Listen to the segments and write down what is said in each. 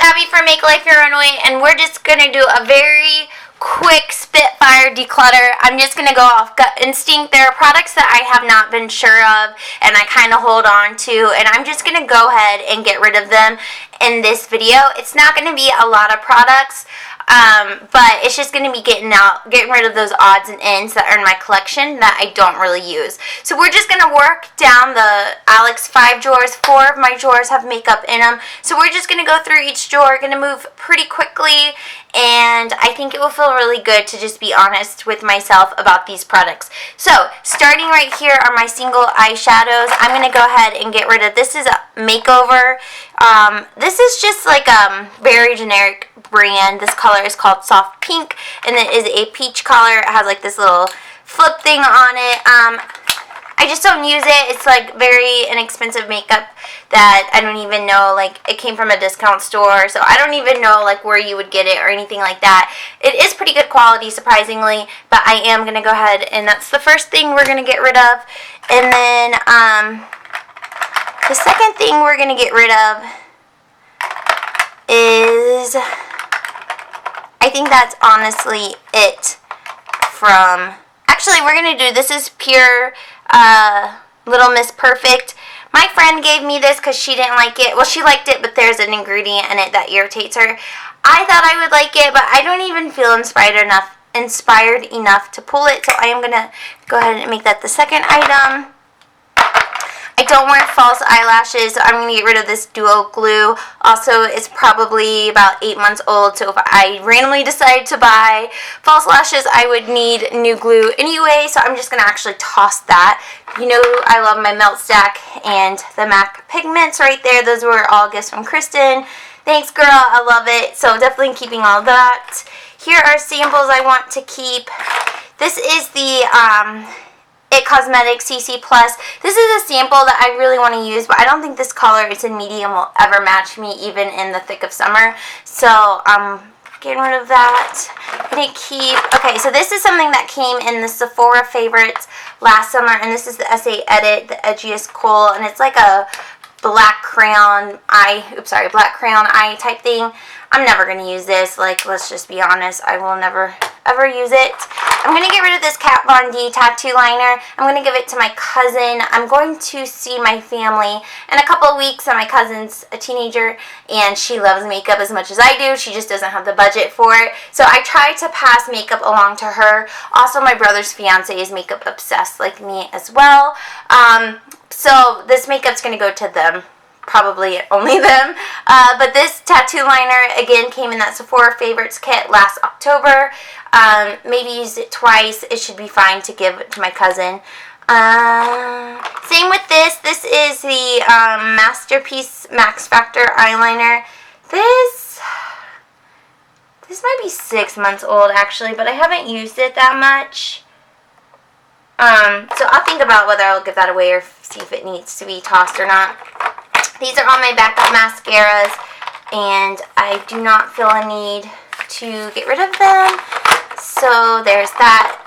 Abby from Make Life Your Own Way, and we're just going to do a very quick spitfire declutter. I'm just going to go off gut instinct. There are products that I have not been sure of and I kind of hold on to, and I'm just going to go ahead and get rid of them in this video. It's not going to be a lot of products, but it's just going to be getting rid of those odds and ends that are in my collection that I don't really use. So we're just going to work down the Alex 5 drawers. 4 of my drawers have makeup in them. So we're just going to go through each drawer, going to move pretty quickly, and I think it will feel really good to just be honest with myself about these products. So starting right here are my single eyeshadows. I'm going to go ahead and get rid of, this is a Makeover. This is just like a very generic brand. This color is called Soft Pink, and it is a peach color. It has like this little flip thing on it. I just don't use it. It's like very inexpensive makeup that I don't even know, like it came from a discount store, so I don't even know like where you would get it or anything like that. It is pretty good quality, surprisingly, but I am going to go ahead and that's the first thing we're going to get rid of. And then the second thing we're going to get rid of is, I think that's honestly it from, actually we're going to do, this is pure Little Miss Perfect. My friend gave me this because she didn't like it. Well, she liked it, but there's an ingredient in it that irritates her. I thought I would like it, but I don't even feel inspired enough to pull it, so I am going to go ahead and make that the second item. I don't wear false eyelashes, so I'm going to get rid of this duo glue. Also, it's probably about 8 months old, so if I randomly decide to buy false lashes, I would need new glue anyway, so I'm just going to actually toss that. You know, I love my Melt Stack and the MAC pigments right there. Those were all gifts from Kristen. Thanks, girl. I love it. So definitely keeping all that. Here are samples I want to keep. This is the It Cosmetics CC+. This is a sample that I really want to use, but I don't think this color, it's in medium, will ever match me even in the thick of summer. So getting rid of that. I'm going to keep, okay, so this is something that came in the Sephora favorites last summer, and this is the SA Edit, the Edgiest Kohl, and it's like a black crayon eye type thing. I'm never going to use this, like, let's just be honest, I will never ever use it. I'm going to get rid of this Kat Von D tattoo liner. I'm going to give it to my cousin. I'm going to see my family in a couple of weeks, and my cousin's a teenager, and she loves makeup as much as I do. She just doesn't have the budget for it. So I try to pass makeup along to her. Also, my brother's fiance is makeup obsessed like me as well. So this makeup's going to go to them. Probably only them. But this tattoo liner, again, came in that Sephora Favorites kit last October. Maybe used it twice. It should be fine to give to my cousin. Same with this. This is the Masterpiece Max Factor eyeliner. This might be 6 months old, actually, but I haven't used it that much. So I'll think about whether I'll give that away or see if it needs to be tossed or not. These are all my backup mascaras, and I do not feel a need to get rid of them. So there's that.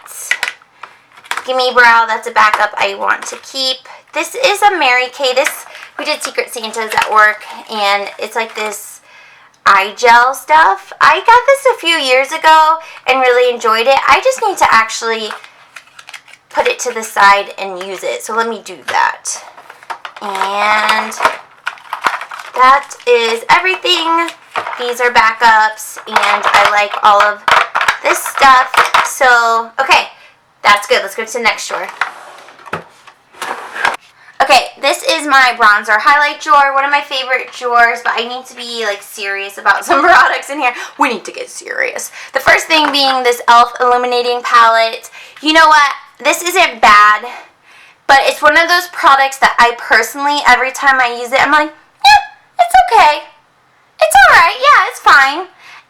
Gimme Brow, that's a backup I want to keep. This is a Mary Kay. We did Secret Santas at work, and it's like this eye gel stuff. I got this a few years ago and really enjoyed it. I just need to actually put it to the side and use it. So let me do that. And that is everything. These are backups, and I like all of this stuff. So, okay, that's good. Let's go to the next drawer. Okay, this is my bronzer highlight drawer, one of my favorite drawers, but I need to be like serious about some products in here. We need to get serious. The first thing being this e.l.f. Illuminating Palette. You know what? This isn't bad, but it's one of those products that I personally, every time I use it, I'm like, it's okay. It's alright. Yeah, it's fine.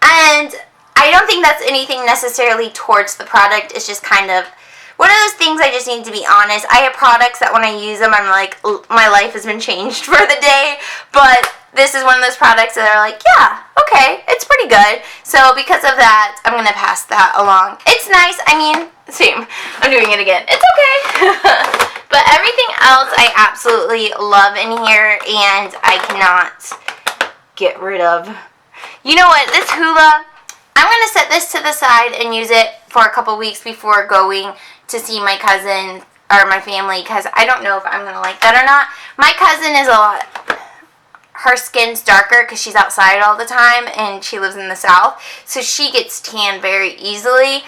And I don't think that's anything necessarily towards the product. It's just kind of one of those things I just need to be honest. I have products that when I use them, I'm like, my life has been changed for the day. But this is one of those products that are like, yeah, okay, it's pretty good. So because of that, I'm going to pass that along. It's nice. I mean, same. I'm doing it again. It's okay. But everything else I absolutely love in here, and I cannot get rid of. You know what? This Hula, I'm going to set this to the side and use it for a couple weeks before going to see my cousin or my family, because I don't know if I'm going to like that or not. My cousin is her skin's darker because she's outside all the time and she lives in the South, so she gets tan very easily.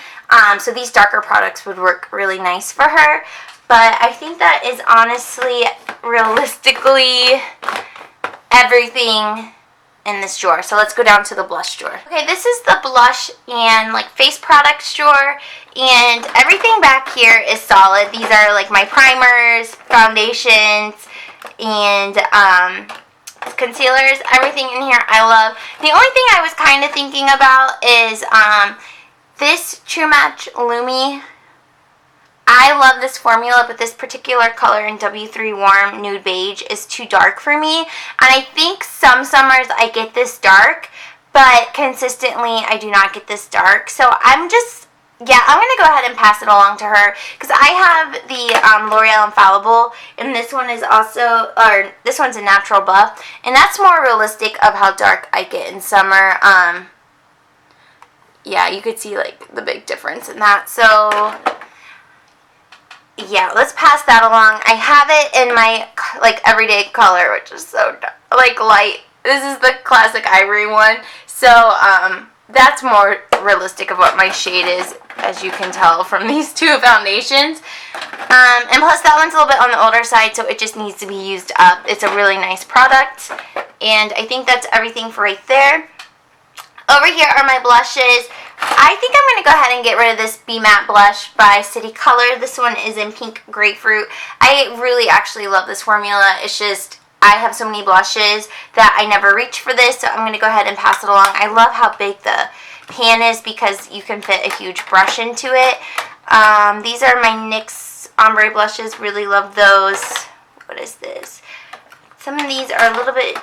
So these darker products would work really nice for her. But I think that is honestly, realistically, everything in this drawer. So let's go down to the blush drawer. Okay, this is the blush and like face products drawer, and everything back here is solid. These are like my primers, foundations, and concealers. Everything in here I love. The only thing I was kind of thinking about is this True Match Lumi. I love this formula, but this particular color in W3 Warm Nude Beige is too dark for me. And I think some summers I get this dark, but consistently I do not get this dark. So I'm going to go ahead and pass it along to her, because I have the L'Oreal Infallible, and this one is also, or this one's a natural buff, and that's more realistic of how dark I get in summer. Yeah, you could see like the big difference in that. So yeah, let's pass that along. I have it in my like everyday color, which is so like light. This is the classic ivory one. So that's more realistic of what my shade is, as you can tell from these two foundations. And plus that one's a little bit on the older side, so it just needs to be used up. It's a really nice product. And I think that's everything for right there. Over here are my blushes. I think I'm going to go ahead and get rid of this Be Matte blush by City Color. This one is in Pink Grapefruit. I really actually love this formula. It's just, I have so many blushes that I never reach for this, so I'm going to go ahead and pass it along. I love how big the pan is because you can fit a huge brush into it. These are my NYX ombre blushes. Really love those. What is this? Some of these are a little bit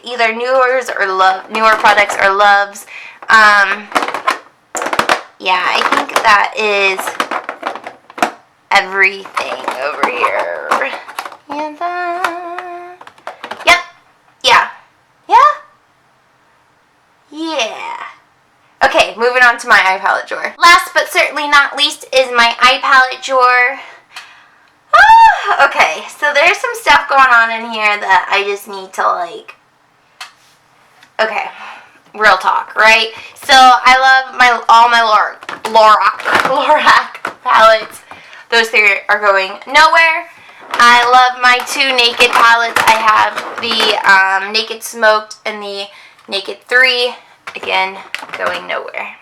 either newer products or loves. Yeah, I think that is everything over here. And yep. Yeah. Okay, moving on to my eye palette drawer. Last but certainly not least is my eye palette drawer. Okay, so there's some stuff going on in here that I just need to like, okay, real talk, right? So I love all my Lorac palettes. Those three are going nowhere. I love my two Naked palettes. I have the Naked Smoked and the Naked 3. Again, going nowhere.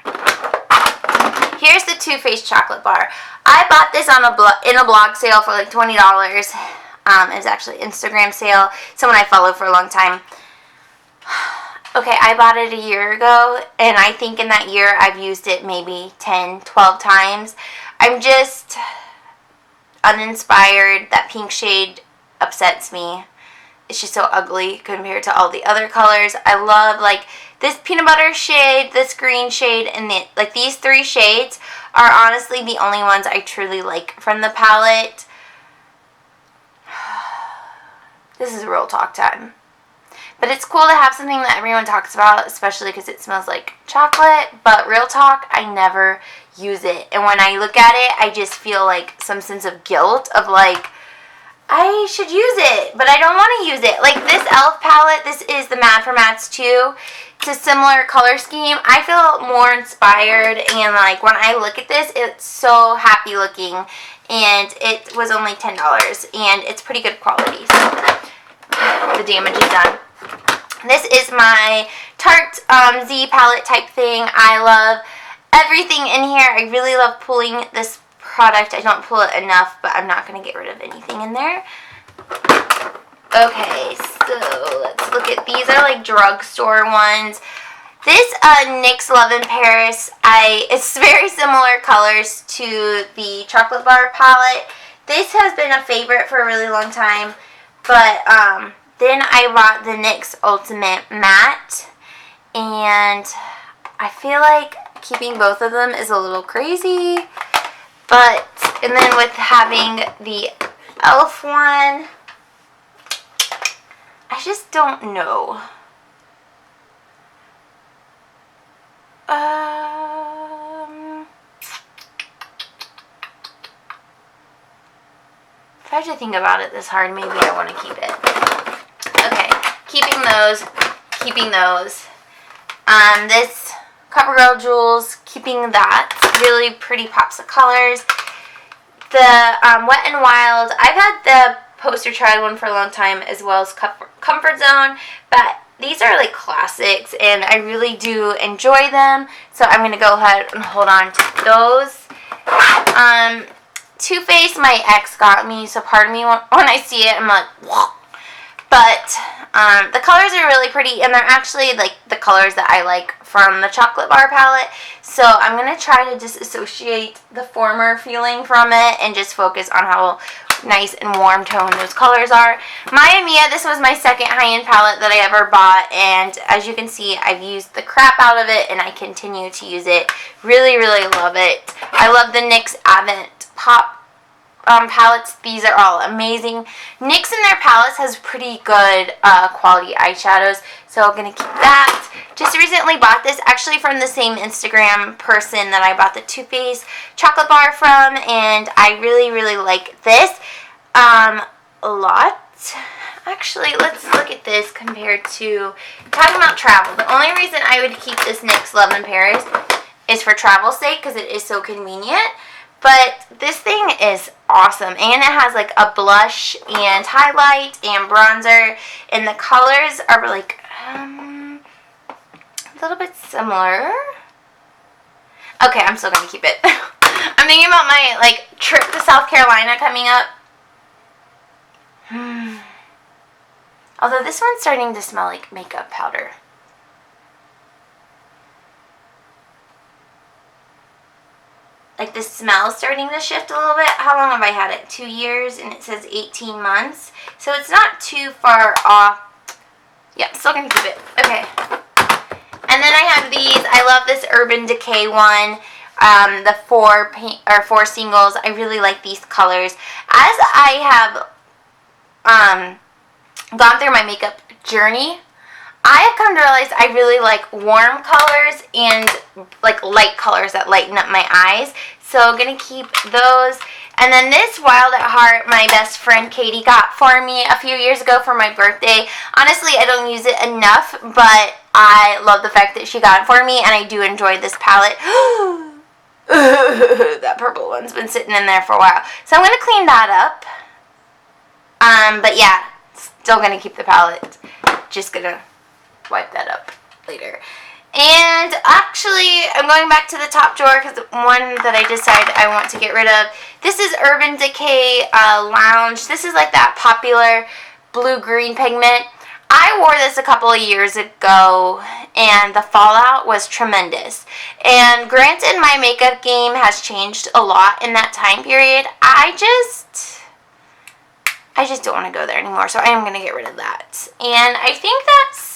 Here's the Too Faced chocolate bar. I bought this on in a blog sale for like $20. It was actually an Instagram sale. Someone I followed for a long time. Okay, I bought it a year ago, and I think in that year I've used it maybe 10, 12 times. I'm just uninspired. That pink shade upsets me. It's just so ugly compared to all the other colors. I love like this peanut butter shade, this green shade, and like these three shades are honestly the only ones I truly like from the palette. This is real talk time. But it's cool to have something that everyone talks about, especially because it smells like chocolate. But real talk, I never use it. And when I look at it, I just feel like some sense of guilt of like, I should use it, but I don't want to use it. Like this e.l.f. palette, this is the Mad for Mattes 2. It's a similar color scheme. I feel more inspired, and like when I look at this, it's so happy looking. And it was only $10, and it's pretty good quality. So the damage is done. This is my Tarte Z palette type thing. I love everything in here. I really love pulling this product. I don't pull it enough, but I'm not going to get rid of anything in there. Okay, so let's look at these. Are like drugstore ones. This NYX Love in Paris, it's very similar colors to the chocolate bar palette. This has been a favorite for a really long time, but then I bought the NYX Ultimate Matte, and I feel like keeping both of them is a little crazy, but, and then with having the e.l.f. one, I just don't know. if I have to think about it this hard, maybe I want to keep it. Okay, keeping those. This CoverGirl Jewels, keeping that. Really pretty pops of colors. The Wet n Wild, I've had the poster child one for a long time, as well as Comfort Zone, but these are like classics and I really do enjoy them, so I'm going to go ahead and hold on to those. Too Faced, my ex got me, so part of me, when I see it, I'm like, whoa. But the colors are really pretty, and they're actually like the colors that I like from the chocolate bar palette. So I'm going to try to disassociate the former feeling from it and just focus on how nice and warm tone those colors are. Maya Mia, this was my second high-end palette that I ever bought, and as you can see, I've used the crap out of it, and I continue to use it. Really, really love it. I love the NYX Advent Pop palettes. These are all amazing. NYX in their palettes has pretty good quality eyeshadows, so I'm going to keep that. Just recently bought this, actually from the same Instagram person that I bought the Too Faced chocolate bar from, and I really, really like this a lot. Actually, let's look at this compared to, talking about travel. The only reason I would keep this NYX Love in Paris is for travel's sake, because it is so convenient. But this thing is awesome, and it has like a blush and highlight and bronzer, and the colors are like a little bit similar. Okay, I'm still gonna keep it. I'm thinking about my like trip to South Carolina coming up. Although this one's starting to smell like makeup powder. Like the smell's starting to shift a little bit. How long have I had it? 2 years, and it says 18 months. So it's not too far off. Yeah, still gonna keep it. Okay. And then I have these. I love this Urban Decay one. The four singles. I really like these colors. As I have gone through my makeup journey, I have come to realize I really like warm colors and like light colors that lighten up my eyes. So I'm going to keep those. And then this Wild at Heart, my best friend Katie got for me a few years ago for my birthday. Honestly, I don't use it enough, but I love the fact that she got it for me, and I do enjoy this palette. That purple one's been sitting in there for a while. So I'm going to clean that up. But yeah, still going to keep the palette. Just going to wipe that up later. And actually, I'm going back to the top drawer because one that I decided I want to get rid of. This is Urban Decay Lounge. This is like that popular blue-green pigment. I wore this a couple of years ago, and the fallout was tremendous. And granted, my makeup game has changed a lot in that time period. I just don't want to go there anymore, so I am going to get rid of that. And I think that's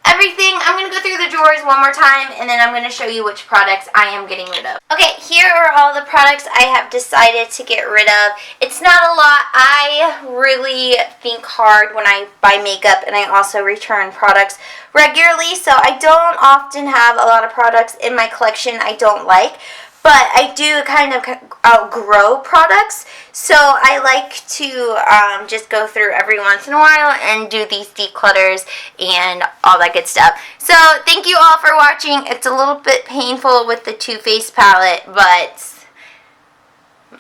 everything. I'm going to go through the drawers one more time, and then I'm going to show you which products I am getting rid of. Okay, here are all the products I have decided to get rid of. It's not a lot. I really think hard when I buy makeup, and I also return products regularly, so I don't often have a lot of products in my collection I don't like. But I do kind of outgrow products, so I like to just go through every once in a while and do these declutters and all that good stuff. So thank you all for watching. It's a little bit painful with the Too Faced palette, but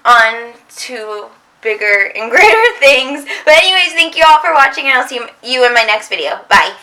on to bigger and greater things. But anyways, thank you all for watching, and I'll see you in my next video. Bye.